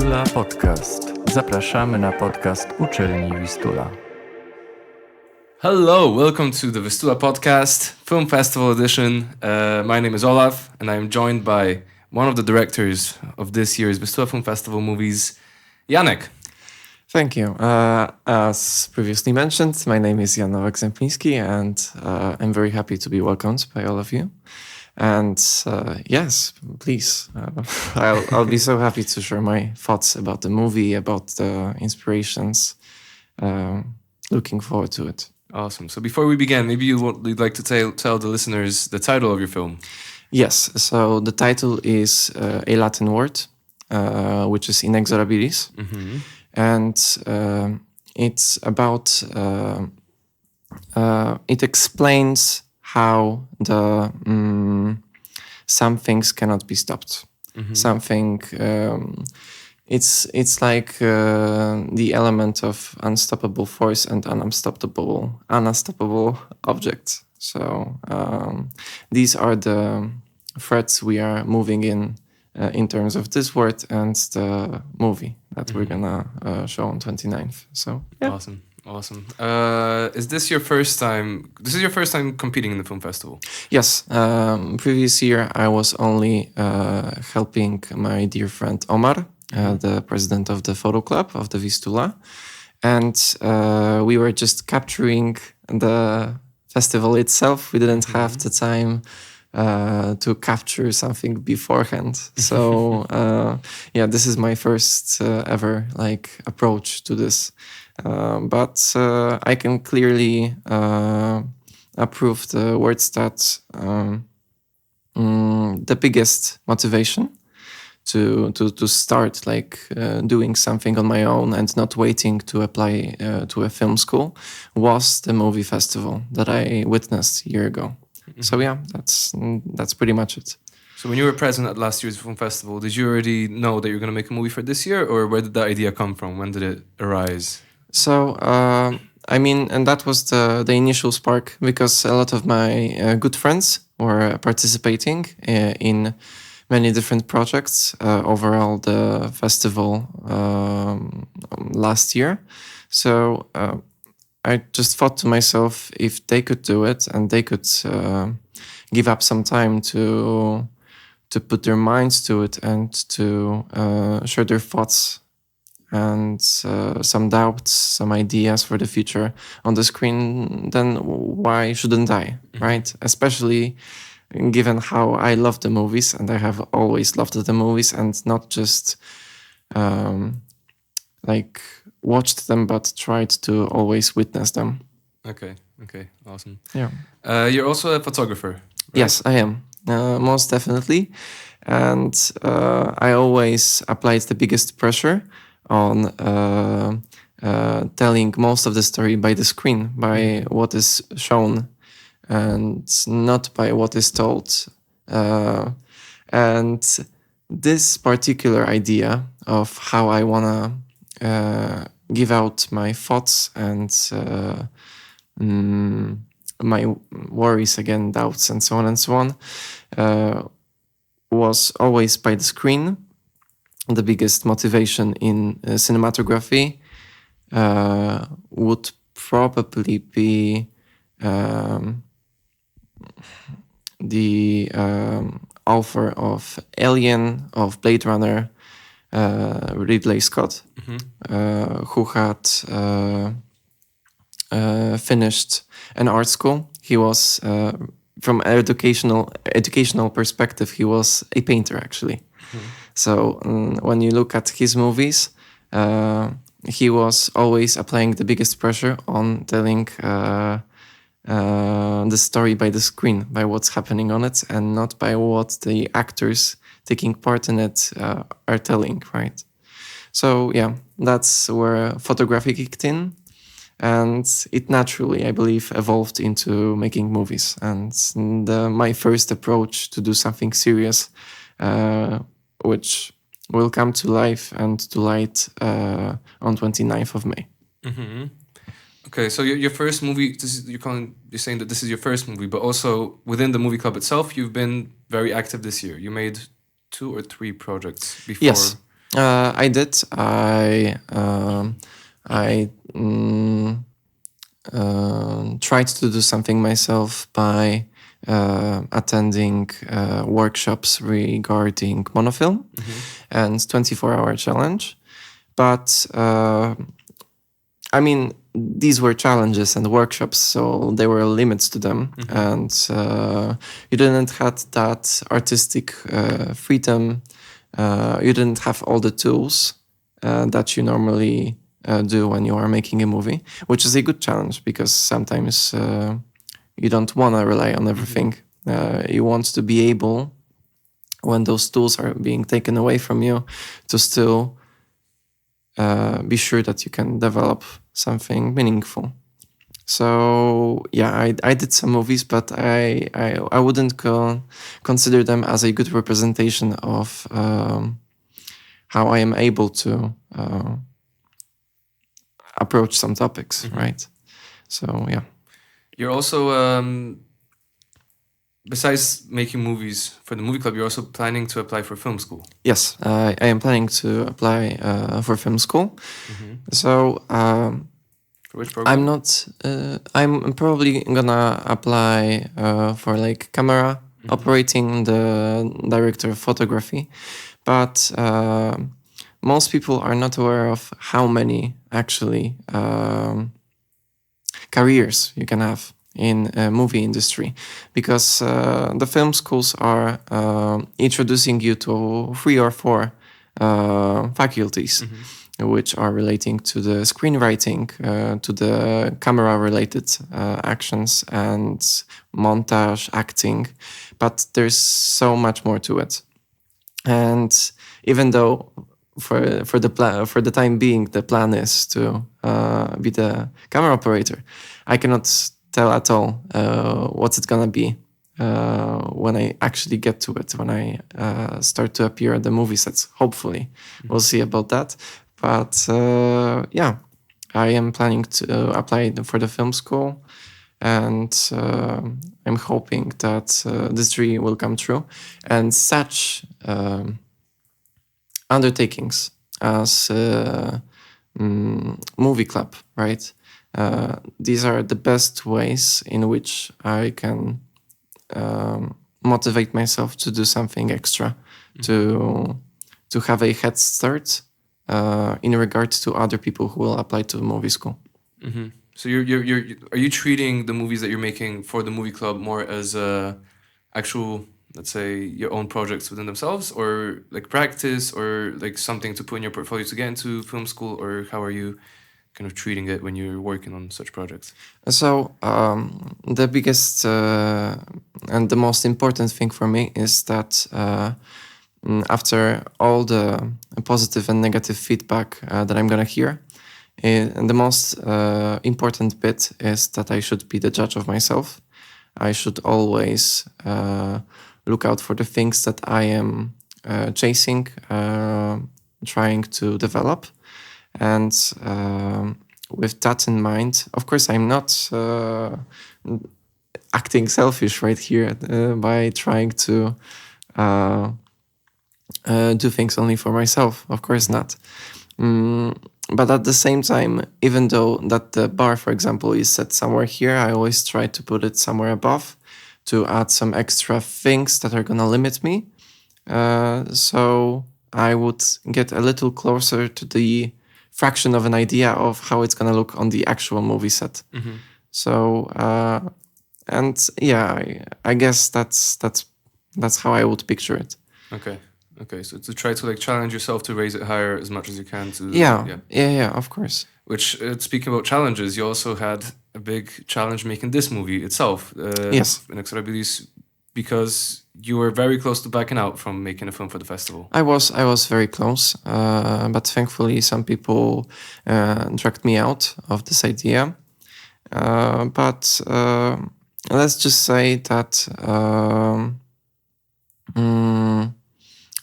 Vistula Podcast. Zapraszamy na podcast uczelni Vistula. Hello, welcome to the Vistula Podcast Film Festival Edition. My name is Olaf, and I am joined by one of the directors of this year's Vistula Film Festival movies, Janek. Thank you. As previously mentioned, my name is Jan Novak-Zempliński, and I'm very happy to be welcomed by all of you. And yes, please, I'll be so happy to share my thoughts about the movie, about the inspirations. Looking forward to it. Awesome. So before we begin, maybe you'd like to tell the listeners the title of your film. Yes. So the title is a Latin word, which is Inexorabilis. Mm-hmm. And it's about, it explains how some things cannot be stopped. Mm-hmm. Something, it's like the element of unstoppable force and unstoppable object. So these are the threads we are moving in terms of this word and the movie that we're gonna show on 29th. So yeah. Awesome. Is this your first time? This is your first time competing in the film festival? Yes. Previous year I was only helping my dear friend Omar, the president of the photo club of the Vistula, and we were just capturing the festival itself. We didn't have the time to capture something beforehand. So yeah, this is my first ever approach to this. But I can clearly approve the words that the biggest motivation to start doing something on my own and not waiting to apply to a film school was the movie festival that I witnessed a year ago. Mm-hmm. So yeah, that's pretty much it. So when you were present at last year's film festival, did you already know that you're going to make a movie for this year, or where did the idea come from? When did it arise? So, and that was the initial spark, because a lot of my good friends were participating in many different projects overall the festival last year. So I just thought to myself, if they could do it and they could give up some time to put their minds to it and to share their thoughts and some doubts, some ideas for the future on the screen, then why shouldn't I, right? Especially given how I love the movies, and I have always loved the movies, and not just watched them, but tried to always witness them. Okay, awesome. Yeah. You're also a photographer, right? Yes, I am, most definitely. And I always applied the biggest pressure on telling most of the story by the screen, by what is shown, and not by what is told. And this particular idea of how I wanna give out my thoughts and my worries, again, doubts, and so on, was always by the screen. The biggest motivation in cinematography would probably be the author of Alien, of Blade Runner, Ridley Scott, who had finished an art school. He was, from an educational perspective, he was a painter, actually. So when you look at his movies, he was always applying the biggest pressure on telling the story by the screen, by what's happening on it, and not by what the actors taking part in it are telling, right? So yeah, that's where photography kicked in, and it naturally, I believe, evolved into making movies. And my first approach to do something serious, which will come to life and to light on 29th of May. Mm-hmm. Okay, so your first movie, you're saying that this is your first movie, but also within the movie club itself, you've been very active this year. You made 2 or 3 projects before. Yes. I did. I tried to do something myself by attending workshops regarding monofilm and 24-hour challenge. But I mean, these were challenges and workshops, so there were limits to them, and you didn't have that artistic freedom. You didn't have all the tools that you normally do when you are making a movie, which is a good challenge because sometimes you don't want to rely on everything. You want to be able, when those tools are being taken away from you, to still be sure that you can develop something meaningful. So yeah, I did some movies, but I wouldn't consider them as a good representation of how I am able to approach some topics, right? So yeah. You're also, besides making movies for the movie club, you're also planning to apply for film school. Yes, I am planning to apply for film school. So For which program? I'm not. I'm probably gonna apply for like camera operating, the director of photography, but most people are not aware of how many actually careers you can have in movie industry, because the film schools are introducing you to 3 or 4 faculties, which are relating to the screenwriting, to the camera-related actions and montage, acting, but there's so much more to it. And even though for the time being the plan is to be the camera operator, I cannot tell at all what's it gonna be when I actually get to it, when I start to appear at the movie sets. Hopefully, we'll see about that. But yeah, I am planning to apply for the film school, and I'm hoping that this dream will come true. And such undertakings as movie club, right? These are the best ways in which I can motivate myself to do something extra, to have a head start in regards to other people who will apply to movie school. So are you treating the movies that you're making for the movie club more as actual, let's say, your own projects within themselves, or like practice, or like something to put in your portfolio to get into film school, or how are you kind of treating it when you're working on such projects? So the biggest and the most important thing for me is that after all the positive and negative feedback that I'm gonna hear, and the most important bit is that I should be the judge of myself. I should always look out for the things that I am chasing, trying to develop. And with that in mind, of course, I'm not acting selfish right here by trying to do things only for myself. Of course not. But at the same time, even though that the bar, for example, is set somewhere here, I always try to put it somewhere above to add some extra things that are going to limit me. So I would get a little closer to the fraction of an idea of how it's going to look on the actual movie set. So, and yeah, I guess that's how I would picture it. Okay, so to try to like challenge yourself to raise it higher as much as you can to... Yeah, of course. Which, speaking about challenges, you also had a big challenge making this movie itself. Yes. Inexorabilis, because you were very close to backing out from making a film for the festival. I was very close, but thankfully some people dragged me out of this idea. But let's just say that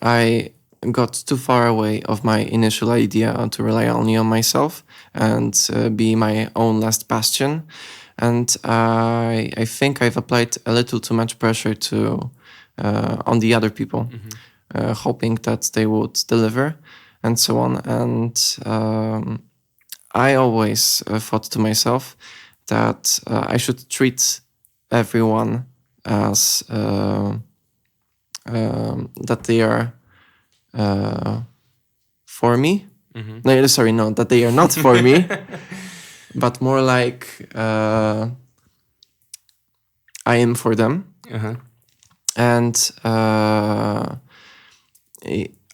I got too far away of my initial idea to rely only on myself and be my own last bastion. And I think I've applied a little too much pressure to on the other people, hoping that they would deliver. and so on. And I always thought to myself that I should treat everyone as that they are for me. No, sorry, no, that they are not for me, but more like I am for them. And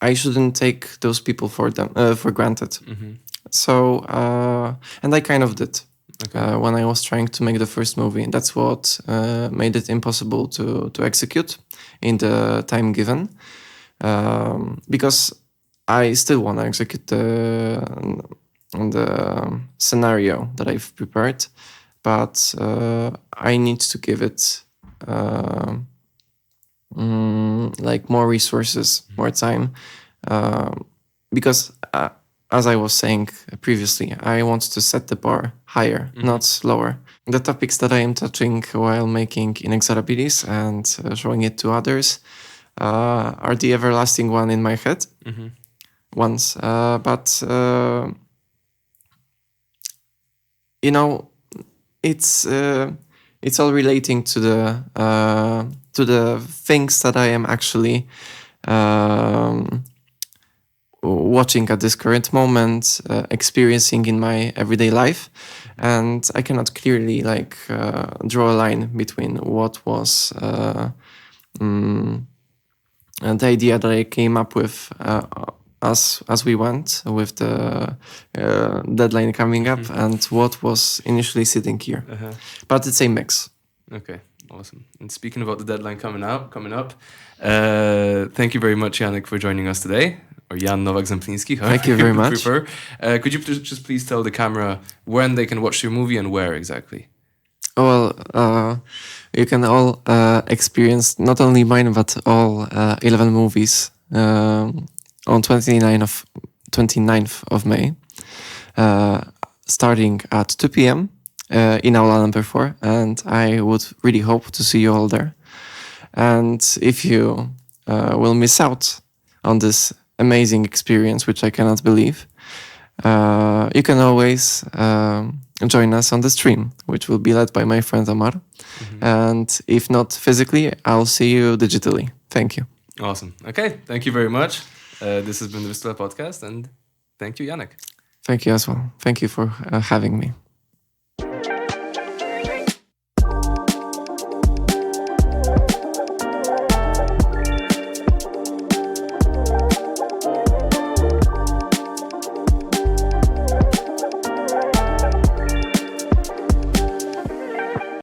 I shouldn't take those people for granted. So, and I kind of did. When I was trying to make the first movie. That's what made it impossible to execute in the time given. Because I still want to execute the scenario that I've prepared, but I need to give it like more resources, more time, because as I was saying previously, I want to set the bar higher, not lower. The topics that I am touching while making Inexorabilis and showing it to others are the everlasting one in my head once. But you know, it's all relating to the things that I am actually watching at this current moment, experiencing in my everyday life. And I cannot clearly draw a line between what was the idea that I came up with as we went with the deadline coming up and what was initially sitting here. But it's a mix. Okay, awesome. And speaking about the deadline coming up, thank you very much, Janek, for joining us today. Or Jan Novak-Zempliński. Thank you very much. Could you just please tell the camera when they can watch your movie and where exactly? Well, you can all experience not only mine but all 11 movies on 29th of May, starting at 2 p.m. In Aula number 4, and I would really hope to see you all there. And if you will miss out on this amazing experience, which I cannot believe, you can always join us on the stream, which will be led by my friend Omar. And if not physically, I'll see you digitally. Thank you. Awesome. Okay, thank you very much. This has been the Vistula podcast, and thank you, Janek. Thank you as well. Thank you for having me.